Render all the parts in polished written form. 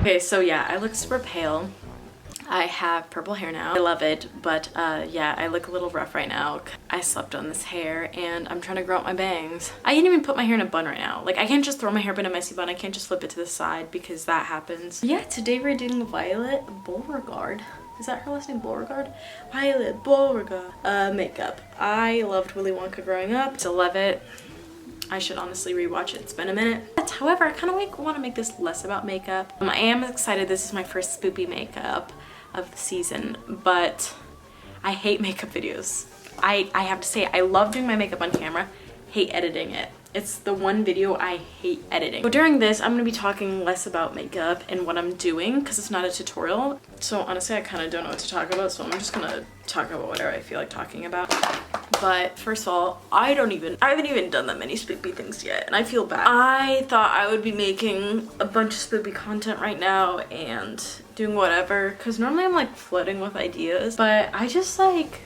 Okay, so yeah, I look super pale. I have purple hair now. I love it, but yeah, I look a little rough right now. I slept on this hair and I'm trying to grow out my bangs. I can't even put my hair in a bun right now. Like, I can't just throw my hair up in a messy bun. I can't just flip it to the side because that happens. Yeah, today we're doing Violet Beauregarde. Is that her last name, Beauregarde? Violet Beauregarde makeup. I loved Willy Wonka growing up. Still love it. I should honestly rewatch it. It's been a minute. But, however, I kind of want to make this less about makeup. I am excited. This is my first spoopy makeup of the season, but I hate makeup videos. I have to say, I love doing my makeup on camera, hate editing it. It's the one video I hate editing. So during this, I'm going to be talking less about makeup and what I'm doing because it's not a tutorial. So honestly, I kind of don't know what to talk about, so I'm just going to talk about whatever I feel like talking about. But first of all, I haven't even done that many spoopy things yet, and I feel bad. I thought I would be making a bunch of spoopy content right now and doing whatever, because normally I'm like flooding with ideas, but I just like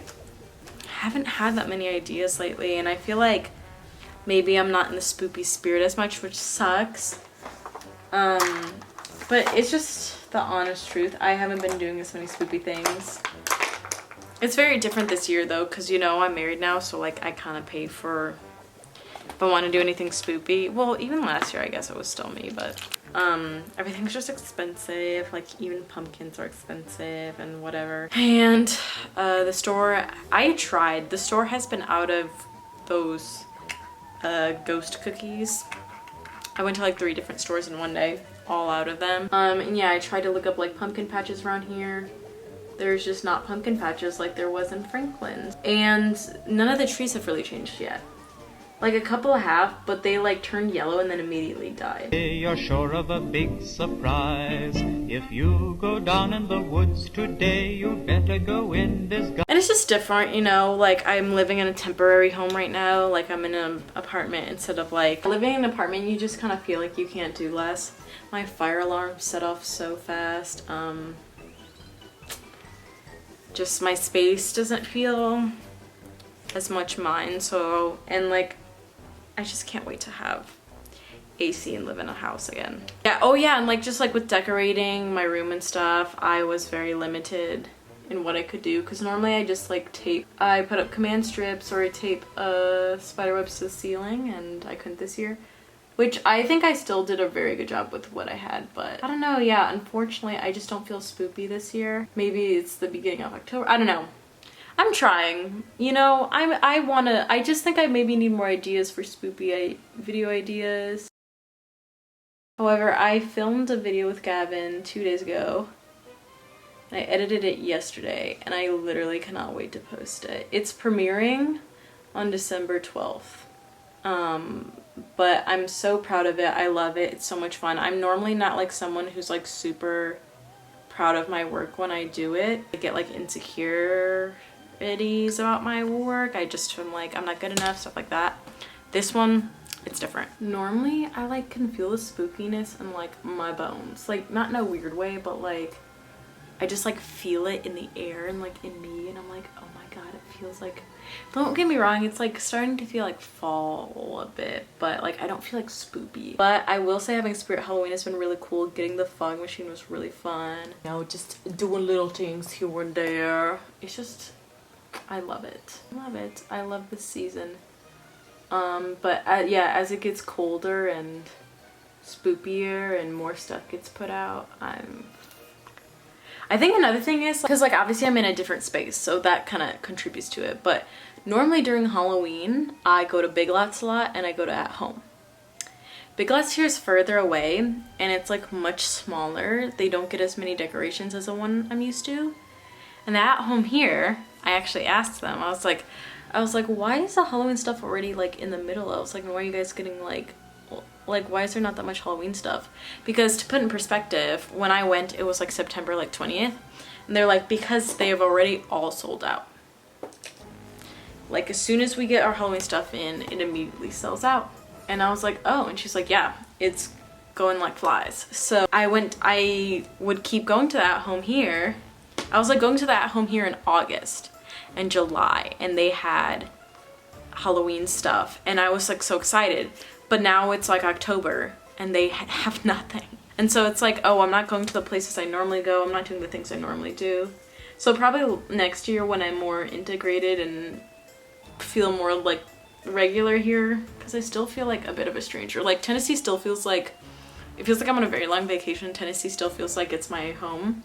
haven't had that many ideas lately, and I feel like maybe I'm not in the spoopy spirit as much, which sucks. But it's just the honest truth. I haven't been doing as many spoopy things. It's very different this year though, because you know I'm married now, so like I kind of pay for if I want to do anything spoopy. Well, even last year I guess it was still me, but everything's just expensive. Like even pumpkins are expensive and whatever. And the store, I tried. The store has been out of those ghost cookies. I went to like 3 different stores in one day, all out of them. And yeah, I tried to look up like pumpkin patches around here. There's just not pumpkin patches like there was in Franklin's. And none of the trees have really changed yet. Like a couple have, but they like turned yellow and then immediately died. You're sure of a big surprise. If you go down in the woods today, you better go in disguise. And it's just different, you know, like I'm living in a temporary home right now. Like I'm in an apartment instead of like living in an apartment. You just kind of feel like you can't do less. My fire alarm set off so fast. Just my space doesn't feel as much mine, so, and like I just can't wait to have AC and live in a house again. Yeah, oh yeah, and like just like with decorating my room and stuff, I was very limited in what I could do, because normally I just like I put up command strips or I tape spider webs to the ceiling, and I couldn't this year. Which I think I still did a very good job with what I had, but I don't know, yeah, unfortunately I just don't feel spoopy this year. Maybe it's the beginning of October, I don't know. I'm trying, you know, I just think I maybe need more ideas for spoopy video ideas. However, I filmed a video with Gavin 2 days ago, and I edited it yesterday, and I literally cannot wait to post it. It's premiering on December 12th. But I'm so proud of it. I love it. It's so much fun. I'm normally not like someone who's like super proud of my work when I do it. I get like insecurities about my work. I just am like, I'm not good enough, stuff like that. This one, it's different. Normally I like can feel the spookiness in like my bones. Like not in a weird way, but like I just like feel it in the air and like in me, and I'm like, oh my god, it feels like, don't get me wrong, it's like starting to feel like fall a bit, but like I don't feel like spoopy. But I will say having Spirit Halloween has been really cool. Getting the fog machine was really fun. You know, just doing little things here and there. It's just, I love it. I love it. I love this season. But yeah, as it gets colder and spoopier and more stuff gets put out, I think another thing is, because like obviously I'm in a different space, so that kind of contributes to it, but normally during Halloween I go to Big Lots a lot and I go to At Home. Big Lots here is further away and it's like much smaller. They don't get as many decorations as the one I'm used to. And the At Home here, I actually asked them, I was like, why is the Halloween stuff already like in the middle? I was like, why are you guys getting like why is there not that much Halloween stuff? Because to put in perspective, when I went it was like September like 20th, and they're like, because they have already all sold out. Like as soon as we get our Halloween stuff in, it immediately sells out. And I was like, oh, and she's like, yeah, it's going like flies. So I would keep going to the At Home here. I was like going to the At Home here in August and July, and they had Halloween stuff and I was like so excited. But now it's like October and they have nothing. And so it's like, oh, I'm not going to the places I normally go. I'm not doing the things I normally do. So probably next year when I'm more integrated and feel more like regular here, because I still feel like a bit of a stranger. Like Tennessee still feels like, it feels like I'm on a very long vacation. Tennessee still feels like it's my home.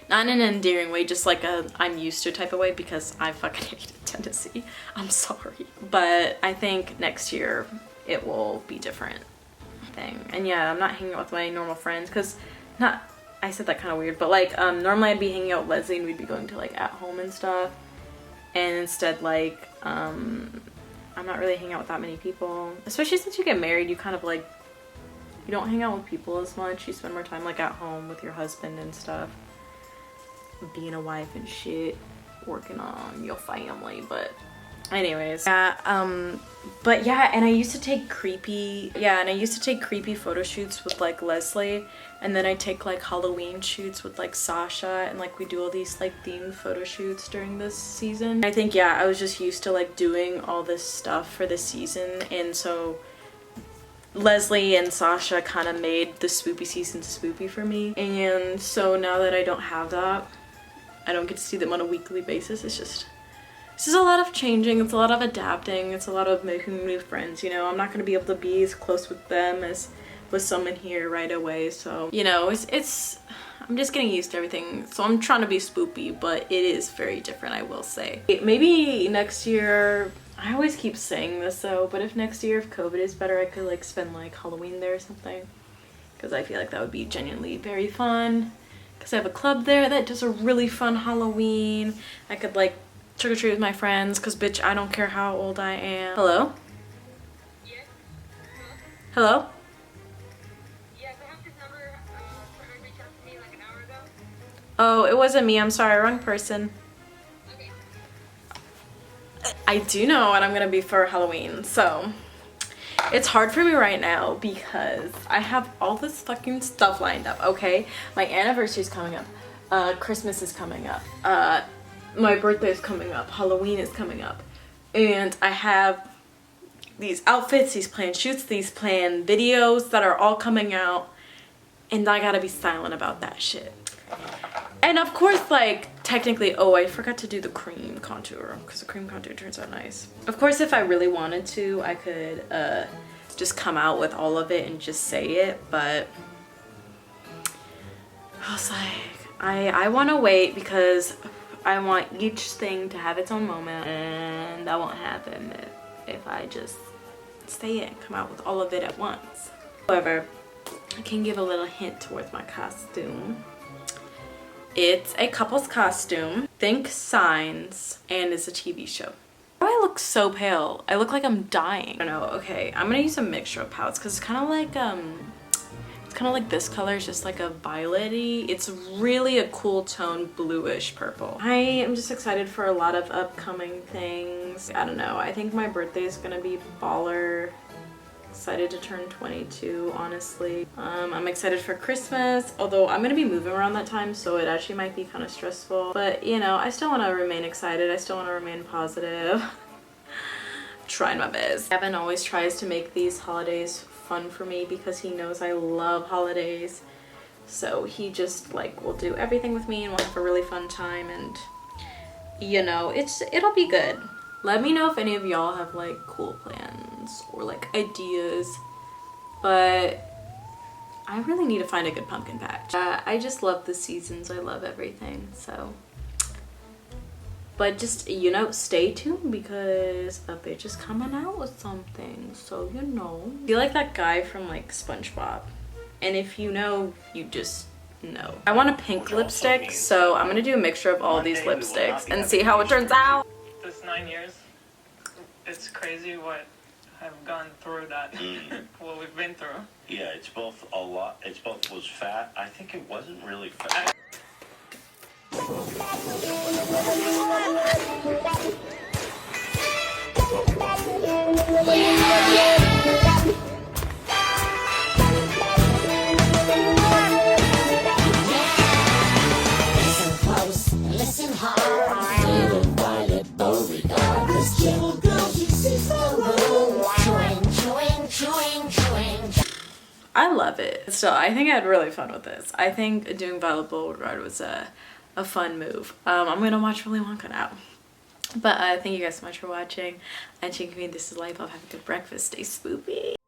Not in an endearing way, just like a I'm used to type of way, because I fucking hated Tennessee. I'm sorry. But I think next year it will be different thing. And yeah, I'm not hanging out with my normal friends, because I said that kind of weird, but like normally I'd be hanging out with Leslie and we'd be going to like at home and stuff. And instead like I'm not really hanging out with that many people. Especially since you get married, you kind of like, you don't hang out with people as much. You spend more time like at home with your husband and stuff. Being a wife and shit, working on your family. But anyways, yeah, but yeah, and I used to take creepy photo shoots with like Leslie, and then I take like Halloween shoots with like Sasha, and like we do all these like themed photo shoots during this season. I think, yeah, I was just used to like doing all this stuff for the season, and so Leslie and Sasha kind of made the spoopy season spoopy for me. And so now that I don't have that, I don't get to see them on a weekly basis. It's just a lot of changing. It's a lot of adapting. It's a lot of making new friends, you know. I'm not going to be able to be as close with them as with someone here right away. So, you know, I'm just getting used to everything. So I'm trying to be spoopy, but it is very different, I will say. Maybe next year, I always keep saying this though, but if next year, if COVID is better, I could like spend like Halloween there or something. Because I feel like that would be genuinely very fun. Because I have a club there that does a really fun Halloween. I could like trick-or-treat with my friends, because bitch, I don't care how old I am. Hello? Yes. Hello? Yes, I have this number. Someone reached out to me like an hour ago. Oh, it wasn't me. I'm sorry, wrong person. Okay. I do know what I'm gonna be for Halloween, so it's hard for me right now because I have all this fucking stuff lined up, okay? My anniversary's coming up. Christmas is coming up. My birthday is coming up. Halloween is coming up. And I have these outfits, these planned shoots, these planned videos that are all coming out. And I gotta be silent about that shit. And of course, like, technically, oh, I forgot to do the cream contour, because the cream contour turns out nice. Of course, if I really wanted to, I could just come out with all of it and just say it, but I was like, I want to wait because I want each thing to have its own moment, and that won't happen if I just say it and come out with all of it at once. However, I can give a little hint towards my costume. It's a couple's costume. Think Signs, and it's a TV show. Why do I look so pale? I look like I'm dying. I don't know. Okay, I'm gonna use a mixture of palettes because it's kind of like this color is just like a violet-y. It's really a cool tone, bluish purple. I am just excited for a lot of upcoming things. I don't know. I think my birthday is gonna be baller. Excited to turn 22, honestly. I'm excited for Christmas, although I'm gonna be moving around that time, so it actually might be kind of stressful. But, you know, I still want to remain excited. I still want to remain positive. Trying my best. Evan always tries to make these holidays fun for me because he knows I love holidays. So he just, like, will do everything with me and we'll have a really fun time, and, you know, it'll be good. Let me know if any of y'all have like cool plans or like ideas, but I really need to find a good pumpkin patch. I just love the seasons. I love everything, so. But just, you know, stay tuned because a bitch is coming out with something, so you know. I feel like that guy from like SpongeBob, and if you know, you just know. I want a pink lipstick, so I'm gonna do a mixture of all these lipsticks and see how it turns out. This 9 years, it's crazy what I've gone through that, what we've been through. Yeah, it's both a lot, it's both was fat. I think it wasn't really fat. Listen close, listen hard. Little Violet Beauregard, this little girl, she sees the road. Chewing, chewing, chewing, chewing. I I love it. Still, I think I had really fun with this. I think doing Violet Beauregard was a fun move. I'm gonna watch Willy Wonka now. But thank you guys so much for watching. And Chicken Queen, this is Life. I'll have a good breakfast. Stay spoopy.